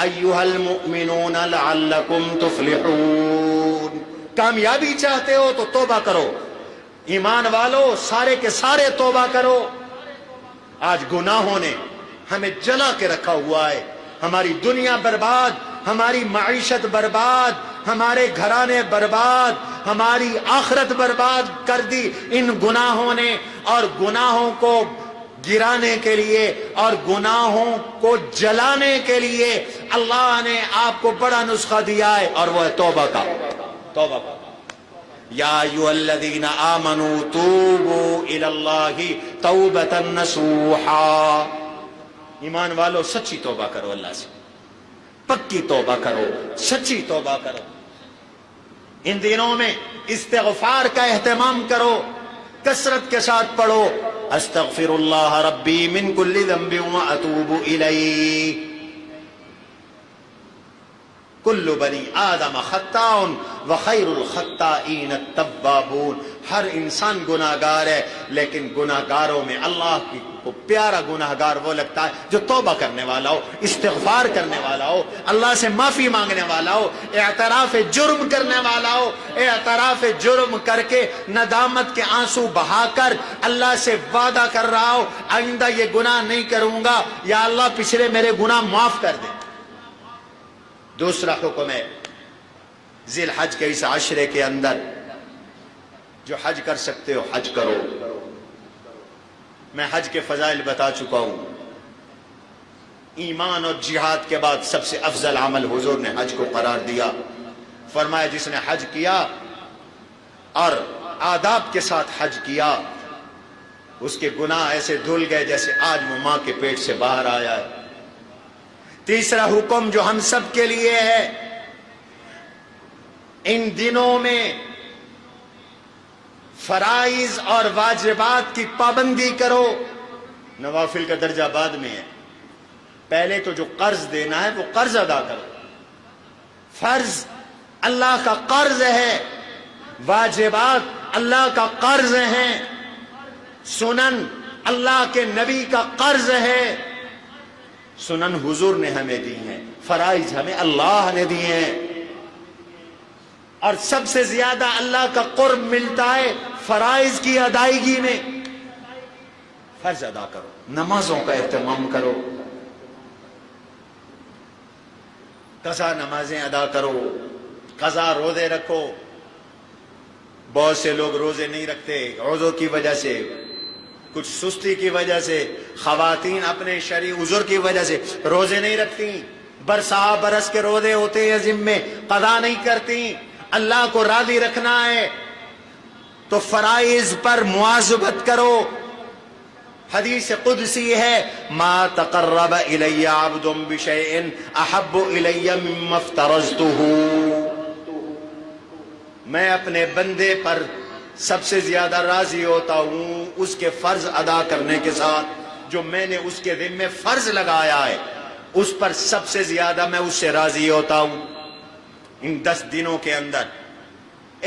ایھا المؤمنون لعلکم تفلحون۔ کامیابی چاہتے ہو تو توبہ کرو، ایمان والو سارے کے سارے توبہ کرو۔ آج گناہوں نے ہمیں جلا کے رکھا ہوا ہے، ہماری دنیا برباد، ہماری معیشت برباد، ہمارے گھرانے برباد، ہماری آخرت برباد کر دی ان گناہوں نے۔ اور گناہوں کو گرانے کے لیے اور گناہوں کو جلانے کے لیے اللہ نے آپ کو بڑا نسخہ دیا ہے، اور وہ ہے توبہ کا۔ توبہ کا، یا ایھا الذین آمنوا توبوا الی اللہ توبۃ نصوحا۔ ایمان والو سچی توبہ کرو، اللہ سے پکی توبہ کرو، سچی توبہ کرو۔ ان دنوں میں استغفار کا اہتمام کرو، کثرت کے ساتھ پڑھو استغفر اللہ ربی من کل ذنب واتوب الیہ۔ کل بنی آدم خطاء وخیر الخطائین التوابون۔ ہر انسان گناہگار ہے، لیکن گناہگاروں میں اللہ کو پیارا گناہگار وہ لگتا ہے جو توبہ کرنے والا ہو، استغفار کرنے والا ہو، اللہ سے معافی مانگنے والا ہو، اعتراف جرم کرنے والا ہو، اعتراف جرم کر کے ندامت کے آنسو بہا کر اللہ سے وعدہ کر رہا ہو آئندہ یہ گناہ نہیں کروں گا، یا اللہ پچھلے میرے گناہ معاف کر دے۔ دوسرا حکم ہے ذی الحج کے اس عشرے کے اندر جو حج کر سکتے ہو حج کرو۔ میں حج کے فضائل بتا چکا ہوں، ایمان اور جہاد کے بعد سب سے افضل عمل حضور نے حج کو قرار دیا. فرمایا جس نے حج کیا اور آداب کے ساتھ حج کیا اس کے گناہ ایسے دھل گئے جیسے آج وہ ماں کے پیٹ سے باہر آیا ہے. تیسرا حکم جو ہم سب کے لیے ہے، ان دنوں میں فرائض اور واجبات کی پابندی کرو. نوافل کا درجہ بعد میں ہے، پہلے تو جو قرض دینا ہے وہ قرض ادا کرو. فرض اللہ کا قرض ہے، واجبات اللہ کا قرض ہیں، سنن اللہ کے نبی کا قرض ہے. سنن حضور نے ہمیں دی ہیں، فرائض ہمیں اللہ نے دی ہیں. اور سب سے زیادہ اللہ کا قرب ملتا ہے فرائض کی ادائیگی میں. فرض ادا کرو، نمازوں کا اہتمام کرو، قضا نمازیں ادا کرو، قضا روزے رکھو. بہت سے لوگ روزے نہیں رکھتے عذر کی وجہ سے، کچھ سستی کی وجہ سے. خواتین اپنے شرعی عذر کی وجہ سے روزے نہیں رکھتی، برسا برس کے روزے ہوتے ہیں ذمے، قضا نہیں کرتی. اللہ کو راضی رکھنا ہے تو فرائض پر مواظبت کرو. حدیث قدسی ہے، ما تقرب الی عبد بشیء احب الی مما افترضته. میں اپنے بندے پر سب سے زیادہ راضی ہوتا ہوں اس کے فرض ادا کرنے کے ساتھ. جو میں نے اس کے ذمے فرض لگایا ہے اس پر سب سے زیادہ میں اس سے راضی ہوتا ہوں. ان 10 دنوں کے اندر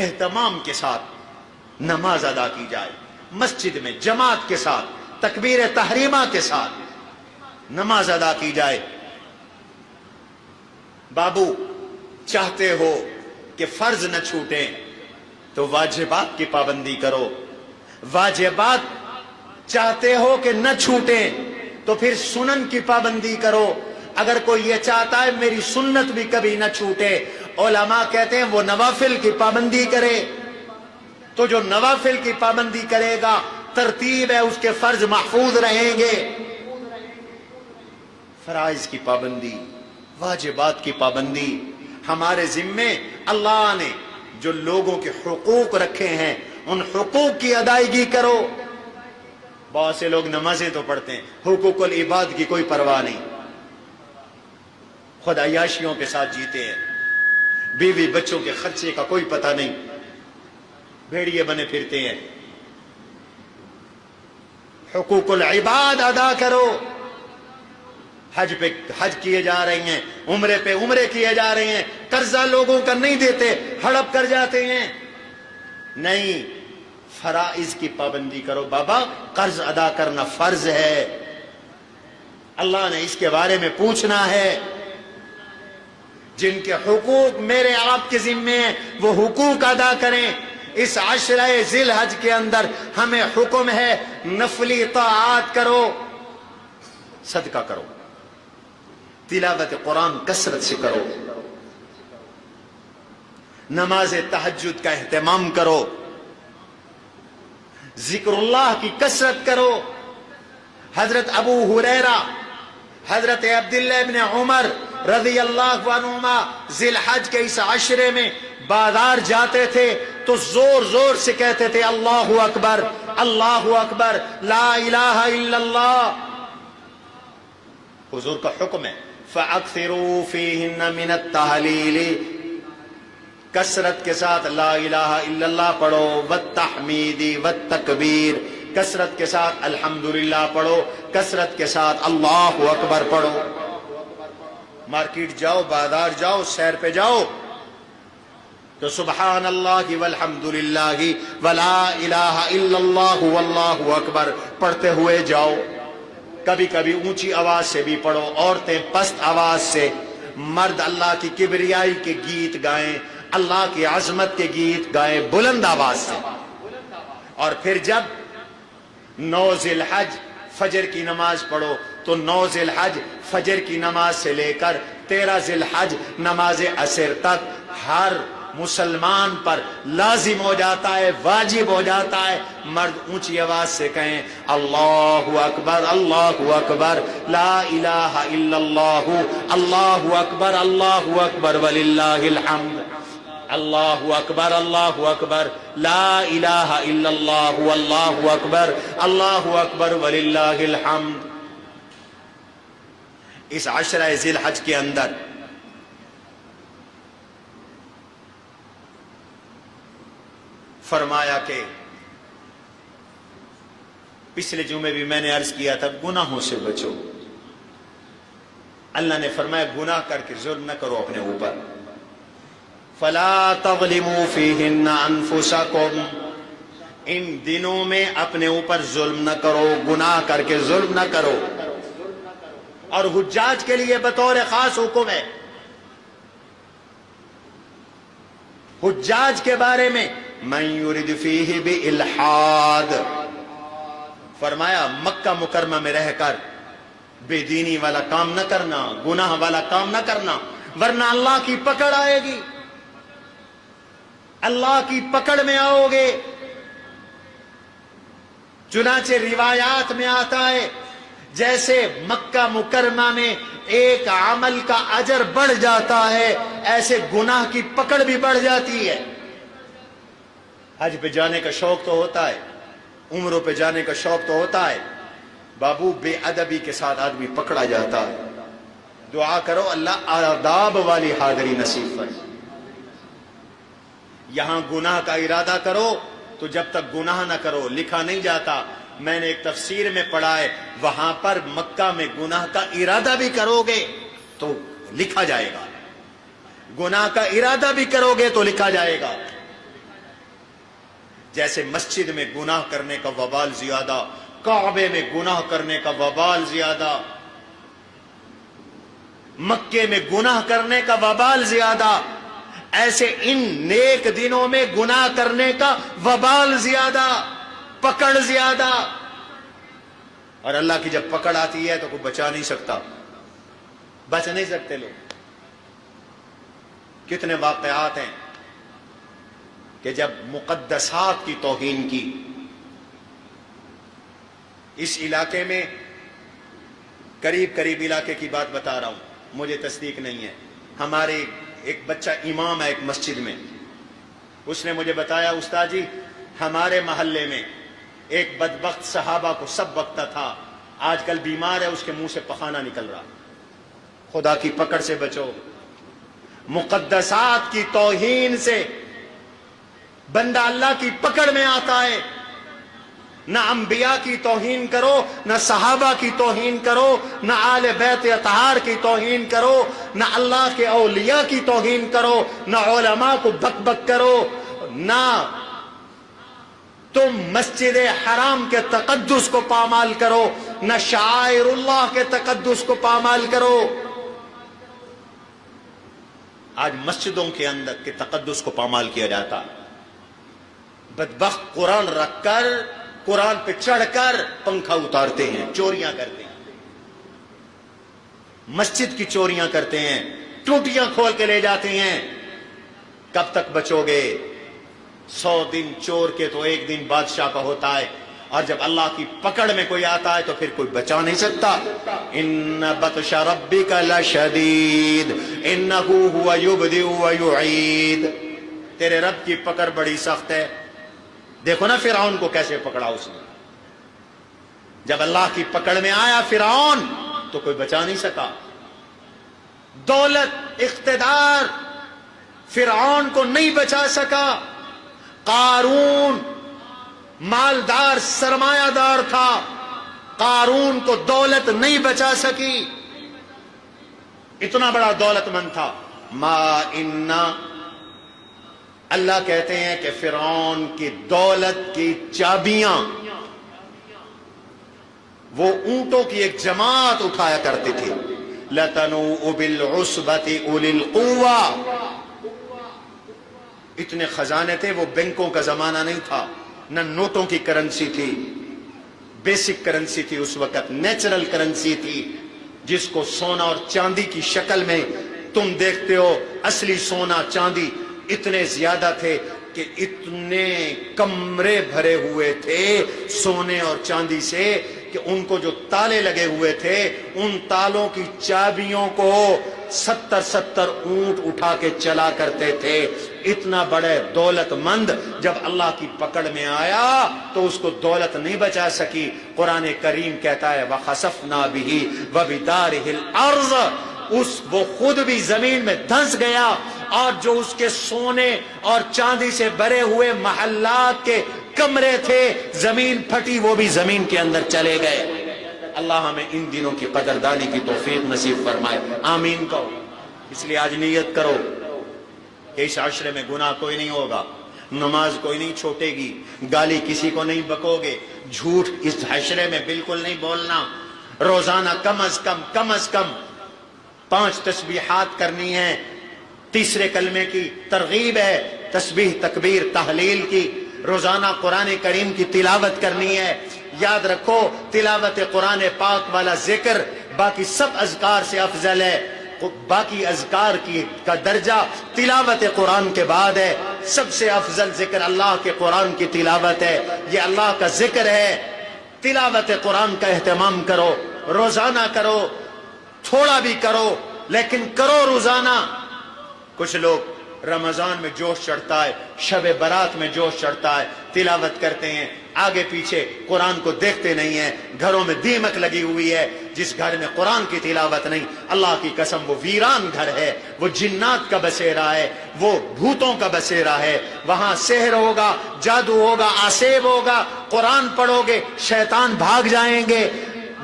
اہتمام کے ساتھ نماز ادا کی جائے، مسجد میں جماعت کے ساتھ تکبیر تحریمہ کے ساتھ نماز ادا کی جائے. بابو چاہتے ہو کہ فرض نہ چھوٹیں تو واجبات کی پابندی کرو. واجبات چاہتے ہو کہ نہ چھوٹیں تو پھر سنن کی پابندی کرو. اگر کوئی یہ چاہتا ہے میری سنت بھی کبھی نہ چھوٹے، علماء کہتے ہیں وہ نوافل کی پابندی کرے. تو جو نوافل کی پابندی کرے گا ترتیب ہے اس کے فرض محفوظ رہیں گے. فرائض کی پابندی، واجبات کی پابندی ہمارے ذمے. اللہ نے جو لوگوں کے حقوق رکھے ہیں ان حقوق کی ادائیگی کرو. بہت سے لوگ نمازیں تو پڑھتے ہیں، حقوق العباد کی کوئی پرواہ نہیں، خود عیاشیوں کے ساتھ جیتے ہیں، بیوی بچوں کے خرچے کا کوئی پتہ نہیں، بھیڑیے بنے پھرتے ہیں. حقوق العباد ادا کرو. حج پہ حج کیے جا رہے ہیں، عمرے پہ عمرے کیے جا رہے ہیں، قرضہ لوگوں کا نہیں دیتے، ہڑپ کر جاتے ہیں. نہیں، فرائض کی پابندی کرو. بابا قرض ادا کرنا فرض ہے، اللہ نے اس کے بارے میں پوچھنا ہے. جن کے حقوق میرے آپ کے ذمے ہیں وہ حقوق ادا کریں. اس عشرہ ذی الحج کے اندر ہمیں حکم ہے نفلی طاعات کرو، صدقہ کرو، تلاوت قرآن کثرت سے کرو، نماز تہجد کا اہتمام کرو، ذکر اللہ کی کثرت کرو. حضرت ابو ہریرہ، حضرت عبداللہ ابن عمر رضی اللہ عنہما ذی الحج کے اس عشرے میں بازار جاتے تھے تو زور زور سے کہتے تھے اللہ اکبر، اللہ اکبر، لا الہ الا اللہ. حضور کا حکم ہے فَأَكْثِرُوا فِيهِنَّ مِنَ التَّحْلِيلِ، کثرت کے ساتھ لا الہ الا اللہ پڑھو، والتحمید والتکبیر، کثرت کے ساتھ الحمدللہ پڑھو، کثرت کے ساتھ اللہ اکبر پڑھو. مارکیٹ جاؤ، بازار جاؤ، سیر پہ جاؤ تو سبحان اللہ والحمدللہ ولا الہ الا اللہ واللہ اکبر پڑھتے ہوئے جاؤ. کبھی کبھی اونچی آواز سے بھی پڑھو، عورتیں پست آواز سے، مرد اللہ کی کبریائی کے گیت گائیں، اللہ کی عظمت کے گیت گائیں بلند آواز سے. اور پھر جب 9 ذی الحج فجر کی نماز پڑھو تو 9 ذی الحج فجر کی نماز سے لے کر 13 ذی الحج نماز عصر تک ہر مسلمان پر لازم ہو جاتا ہے، واجب ہو جاتا ہے، مرد اونچی آواز سے کہیں اللہ اکبر اللہ اکبر لا الہ الا اللہ اللہ اکبر وللہ الحمد، اللہ اکبر لا الہ الا اللہ اکبر وللہ الحمد۔ اس عشرہ ذی الحج کے اندر فرمایا کہ پچھلے جمعے بھی میں نے عرض کیا تھا گناہوں سے بچو۔ اللہ نے فرمایا گناہ کر کے ظلم نہ کرو اپنے اوپر، فلا تظلموا فیہن انفسکم، ان دنوں میں اپنے اوپر ظلم نہ کرو، گناہ کر کے ظلم نہ کرو۔ اور حجاج کے لیے بطور خاص حکم ہے، حجاج کے بارے میں من یرد فیہ بالحاد، فرمایا مکہ مکرمہ میں رہ کر بے دینی والا کام نہ کرنا، گناہ والا کام نہ کرنا، ورنہ اللہ کی پکڑ آئے گی، اللہ کی پکڑ میں آؤ گے۔ چنانچہ روایات میں آتا ہے جیسے مکہ مکرمہ میں ایک عمل کا اجر بڑھ جاتا ہے، ایسے گناہ کی پکڑ بھی بڑھ جاتی ہے۔ حج پہ جانے کا شوق تو ہوتا ہے، عمروں پہ جانے کا شوق تو ہوتا ہے، بابو بے ادبی کے ساتھ آدمی پکڑا جاتا ہے۔ دعا کرو اللہ آداب والی حاضری نصیب فرمائے۔ یہاں گناہ کا ارادہ کرو تو جب تک گناہ نہ کرو لکھا نہیں جاتا۔ میں نے ایک تفسیر میں پڑھا ہے وہاں پر مکہ میں گناہ کا ارادہ بھی کرو گے تو لکھا جائے گا، گناہ کا ارادہ بھی کرو گے تو لکھا جائے گا۔ جیسے مسجد میں گناہ کرنے کا وبال زیادہ، کعبے میں گناہ کرنے کا وبال زیادہ، مکے میں گناہ کرنے کا وبال زیادہ، ایسے ان نیک دنوں میں گناہ کرنے کا وبال زیادہ، پکڑ زیادہ۔ اور اللہ کی جب پکڑ آتی ہے تو کوئی بچا نہیں سکتا، بچ نہیں سکتے لوگ۔ کتنے واقعات ہیں کہ جب مقدسات کی توہین کی۔ اس علاقے میں قریب علاقے کی بات بتا رہا ہوں، مجھے تصدیق نہیں ہے، ہمارے ایک بچہ امام ہے ایک مسجد میں، اس نے مجھے بتایا استاد جی ہمارے محلے میں ایک بدبخت صحابہ کو سب بکتا تھا، آج کل بیمار ہے، اس کے منہ سے پخانہ نکل رہا۔ خدا کی پکڑ سے بچو، مقدسات کی توہین سے بندہ اللہ کی پکڑ میں آتا ہے۔ نہ انبیاء کی توہین کرو، نہ صحابہ کی توہین کرو، نہ آل بیت اطہار کی توہین کرو، نہ اللہ کے اولیاء کی توہین کرو، نہ علماء کو بک بک کرو، نہ تم مسجد حرام کے تقدس کو پامال کرو، نہ شعائر اللہ کے تقدس کو پامال کرو۔ آج مسجدوں کے اندر کے تقدس کو پامال کیا جاتا، بدبخت قرآن رکھ کر، قرآن پہ چڑھ کر پنکھا اتارتے ہیں، چوریاں کرتے ہیں، مسجد کی چوریاں کرتے ہیں، ٹوٹیاں کھول کے لے جاتے ہیں۔ کب تک بچو گے؟ 100 دن چور کے تو ایک دن بادشاہ کا ہوتا ہے، اور جب اللہ کی پکڑ میں کوئی آتا ہے تو پھر کوئی بچا نہیں سکتا۔ ان بطش ربک لشدید انہ هو یبدئ ویعید، تیرے رب کی پکڑ بڑی سخت ہے۔ دیکھو نا فرعون کو کیسے پکڑا اس نے، جب اللہ کی پکڑ میں آیا فرعون تو کوئی بچا نہیں سکا۔ دولت، اقتدار فرعون کو نہیں بچا سکا۔ قارون مالدار سرمایہ دار تھا، قارون کو دولت نہیں بچا سکی، اتنا بڑا دولت مند تھا۔ ما انا، اللہ کہتے ہیں کہ فرعون کی دولت کی چابیاں وہ اونٹوں کی ایک جماعت اٹھایا کرتے تھے۔ لَتَنُوءُ بِالْعُصْبَةِ أُولِي الْقُوَّةِ، اتنے خزانے تھے، وہ بینکوں کا زمانہ نہیں تھا، نہ نوٹوں کی کرنسی تھی، بیسک کرنسی تھی اس وقت، نیچرل کرنسی تھی، جس کو سونا اور چاندی کی شکل میں تم دیکھتے ہو، اصلی سونا چاندی اتنے زیادہ تھے کہ اتنے کمرے بھرے ہوئے تھے سونے اور چاندی سے کہ ان کو جو تالے لگے ہوئے تھے ان تالوں کی چابیوں کو 70 اونٹ اٹھا کے چلا کرتے تھے۔ اتنا بڑے دولت مند جب اللہ کی پکڑ میں آیا تو اس کو دولت نہیں بچا سکی۔ قرآن کریم کہتا ہے وَخَسَفْنَا بِهِ وَبِدَارِهِ الْأَرْضِ، وہ خود بھی زمین میں دھنس گیا اور جو اس کے سونے اور چاندی سے بھرے ہوئے محلات کے کمرے تھے زمین پھٹی، وہ بھی زمین کے اندر چلے گئے۔ اللہ ہمیں ان دنوں کی قدردانی کی توفیق نصیب فرمائے، آمین کہو۔ اس لیے آج نیت کرو کہ اس عشرے میں گناہ کوئی نہیں ہوگا، نماز کوئی نہیں چھوٹے گی، گالی کسی کو نہیں بکو گے، جھوٹ اس عشرے میں بالکل نہیں بولنا، روزانہ کم از کم 5 تسبیحات کرنی ہیں۔ تیسرے کلمے کی ترغیب ہے تسبیح تکبیر تحلیل کی، روزانہ قرآن کریم کی تلاوت کرنی ہے۔ یاد رکھو تلاوت قرآن پاک والا ذکر باقی سب اذکار سے افضل ہے، باقی اذکار کا درجہ تلاوت قرآن کے بعد ہے۔ سب سے افضل ذکر اللہ کے قرآن کی تلاوت ہے، یہ اللہ کا ذکر ہے۔ تلاوت قرآن کا اہتمام کرو، روزانہ کرو، تھوڑا بھی کرو لیکن کرو روزانہ۔ کچھ لوگ رمضان میں جوش چڑھتا ہے، شب برات میں جوش چڑھتا ہے، تلاوت کرتے ہیں، آگے پیچھے قرآن کو دیکھتے نہیں ہیں، گھروں میں دیمک لگی ہوئی ہے۔ جس گھر میں قرآن کی تلاوت نہیں، اللہ کی قسم وہ ویران گھر ہے، وہ جنات کا بسیرا ہے، وہ بھوتوں کا بسیرا ہے، وہاں سحر ہوگا، جادو ہوگا، آسیب ہوگا۔ قرآن پڑھو گے شیطان بھاگ جائیں گے۔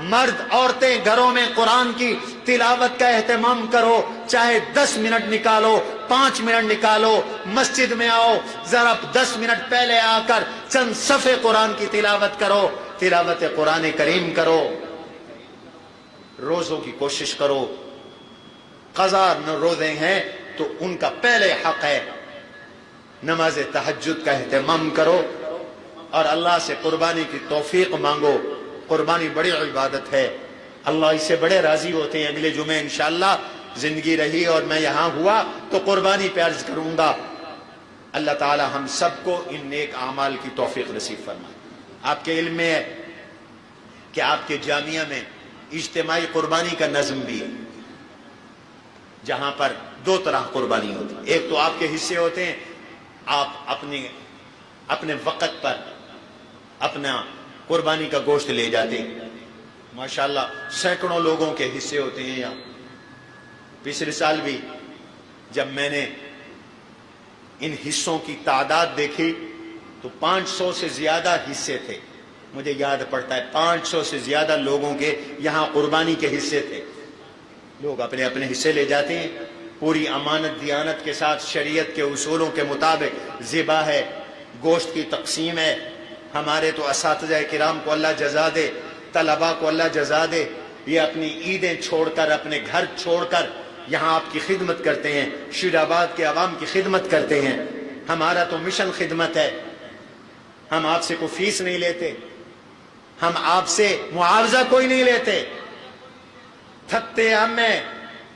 مرد عورتیں گھروں میں قرآن کی تلاوت کا اہتمام کرو، چاہے 10 منٹ نکالو، 5 منٹ نکالو، مسجد میں آؤ، ذرا 10 منٹ پہلے آ کر چند صفحے قرآن کی تلاوت کرو، تلاوت قرآن کریم کرو۔ روزوں کی کوشش کرو، قضا روزے ہیں تو ان کا پہلے حق ہے۔ نماز تہجد کا اہتمام کرو اور اللہ سے قربانی کی توفیق مانگو۔ قربانی بڑی عبادت ہے، اللہ اس سے بڑے راضی ہوتے ہیں۔ اگلے جمعے انشاءاللہ زندگی رہی اور میں یہاں ہوا تو قربانی پہ عرض کروں گا۔ اللہ تعالی ہم سب کو ان نیک اعمال کی توفیق نصیب فرمائے۔ آپ کے علم میں ہے کہ آپ کے جامعہ میں اجتماعی قربانی کا نظم بھی ہے، جہاں پر 2 طرح قربانی ہوتی ہے۔ ایک تو آپ کے حصے ہوتے ہیں، آپ اپنے وقت پر اپنا قربانی کا گوشت لے جاتے ہیں، ماشاءاللہ سینکڑوں لوگوں کے حصے ہوتے ہیں یہاں۔ پچھلے سال بھی جب میں نے ان حصوں کی تعداد دیکھی تو 500 سے زیادہ حصے تھے، مجھے یاد پڑتا ہے 500 سے زیادہ لوگوں کے یہاں قربانی کے حصے تھے۔ لوگ اپنے اپنے حصے لے جاتے ہیں، پوری امانت دیانت کے ساتھ شریعت کے اصولوں کے مطابق ذبح ہے، گوشت کی تقسیم ہے۔ ہمارے تو اساتذہ کرام کو اللہ جزا دے، طلباء کو اللہ جزا دے، یہ اپنی عیدیں چھوڑ کر اپنے گھر چھوڑ کر یہاں آپ کی خدمت کرتے ہیں، شیر آباد کے عوام کی خدمت کرتے ہیں۔ ہمارا تو مشن خدمت ہے، ہم آپ سے کوئی فیس نہیں لیتے، ہم آپ سے معاوضہ کوئی نہیں لیتے۔ تھکتے ہم میں،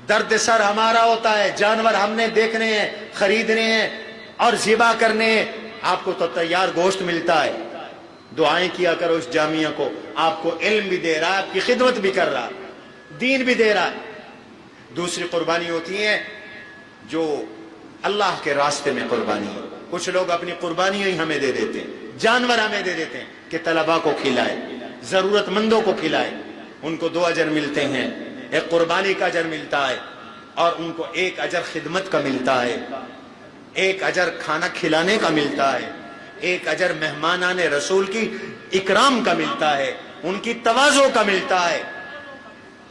درد سر ہمارا ہوتا ہے، جانور ہم نے دیکھنے ہیں، خریدنے ہیں اور ذبح کرنے ہیں، آپ کو تو تیار گوشت ملتا ہے۔ دعائیں کیا کرو اس جامعہ کو، آپ کو علم بھی دے رہا ہے، آپ کی خدمت بھی کر رہا ہے، دین بھی دے رہا ہے۔ دوسری قربانی ہوتی ہے جو اللہ کے راستے میں قربانی ہے۔ کچھ لوگ اپنی قربانیاں ہی ہمیں دے دیتے ہیں، جانور ہمیں دے دیتے ہیں کہ طلباء کو کھلائے، ضرورت مندوں کو کھلائے۔ ان کو 2 اجر ملتے ہیں، ایک قربانی کا اجر ملتا ہے اور ان کو 1 اجر خدمت کا ملتا ہے، 1 اجر کھانا کھلانے کا ملتا ہے، 1 اجر مہمانان رسول کی اکرام کا ملتا ہے، ان کی تواضع کا ملتا ہے۔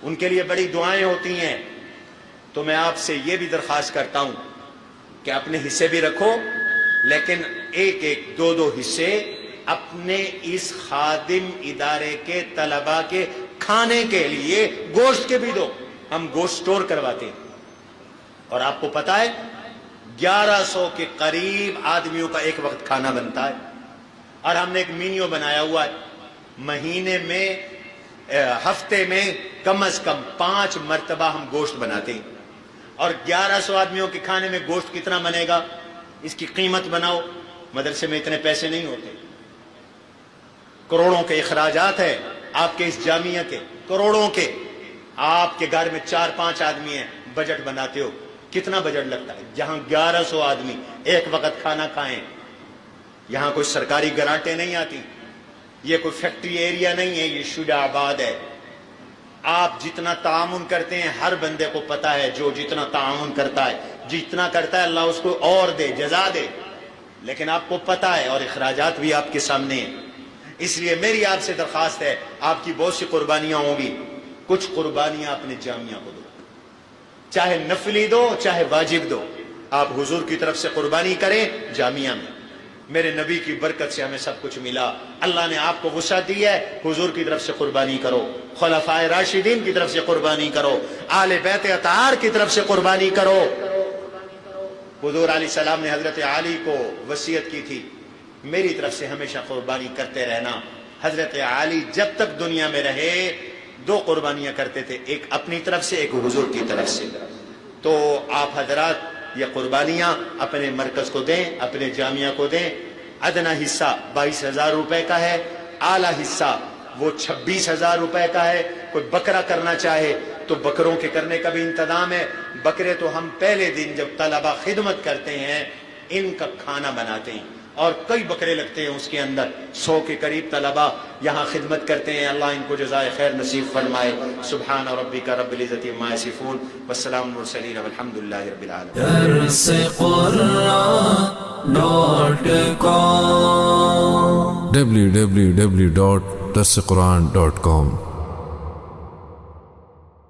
ان کے لیے بڑی دعائیں ہوتی ہیں۔ تو میں آپ سے یہ بھی درخواست کرتا ہوں کہ اپنے حصے بھی رکھو، لیکن 1-1 2-2 حصے اپنے اس خادم ادارے کے طلباء کے کھانے کے لیے گوشت کے بھی دو۔ ہم گوشت سٹور کرواتے ہیں اور آپ کو پتا ہے 1100 کے قریب آدمیوں کا ایک وقت کھانا بنتا ہے، اور ہم نے ایک مینیو بنایا ہوا ہے، مہینے میں ہفتے میں کم از کم 5 مرتبہ ہم گوشت بناتے ہیں، اور 1100 آدمیوں کے کھانے میں گوشت کتنا بنے گا؟ اس کی قیمت بناؤ. مدرسے میں اتنے پیسے نہیں ہوتے, کروڑوں کے اخراجات ہے آپ کے اس جامعہ کے, کروڑوں کے. آپ کے گھر میں 4-5 آدمی ہیں, بجٹ بناتے ہو, کتنا بجٹ لگتا ہے؟ جہاں 1100 آدمی ایک وقت کھانا کھائیں, یہاں کوئی سرکاری گرانٹیں نہیں آتی, یہ کوئی فیکٹری ایریا نہیں ہے, یہ شجاع آباد ہے. آپ جتنا تعاون کرتے ہیں ہر بندے کو پتا ہے, جو جتنا تعاون کرتا ہے, جتنا کرتا ہے اللہ اس کو اور دے, جزا دے, لیکن آپ کو پتا ہے, اور اخراجات بھی آپ کے سامنے ہیں. اس لیے میری آپ سے درخواست ہے, آپ کی بہت سی قربانیاں ہوں گی, کچھ قربانیاں اپنے جامعہ کو دو, چاہے نفلی دو چاہے واجب دو. آپ حضور کی طرف سے قربانی کریں جامعہ میں. میرے نبی کی برکت سے ہمیں سب کچھ ملا, اللہ نے آپ کو وسعت دی ہے, حضور کی طرف سے قربانی کرو, خلفائے راشدین کی طرف سے قربانی کرو, آل بیت اطہار کی طرف سے قربانی کرو. حضور علیہ السلام نے حضرت علی کو وصیت کی تھی, میری طرف سے ہمیشہ قربانی کرتے رہنا. حضرت علی جب تک دنیا میں رہے 2 قربانیاں کرتے تھے, ایک اپنی طرف سے, ایک حضور کی طرف سے. تو آپ حضرات یہ قربانیاں اپنے مرکز کو دیں, اپنے جامعہ کو دیں. ادنا حصہ 22,000 روپے کا ہے, اعلیٰ حصہ وہ 26,000 روپے کا ہے. کوئی بکرا کرنا چاہے تو بکروں کے کرنے کا بھی انتظام ہے. بکرے تو ہم پہلے دن جب طلبہ خدمت کرتے ہیں ان کا کھانا بناتے ہیں, اور کئی بکرے لگتے ہیں اس کے اندر, 100 کے قریب طلبہ یہاں خدمت کرتے ہیں. اللہ ان کو جزائے خیر نصیب فرمائے. سبحان ربک رب العزت عما یصفون والسلام علی المرسلین والحمد للہ رب العالمین. www.darsequran.com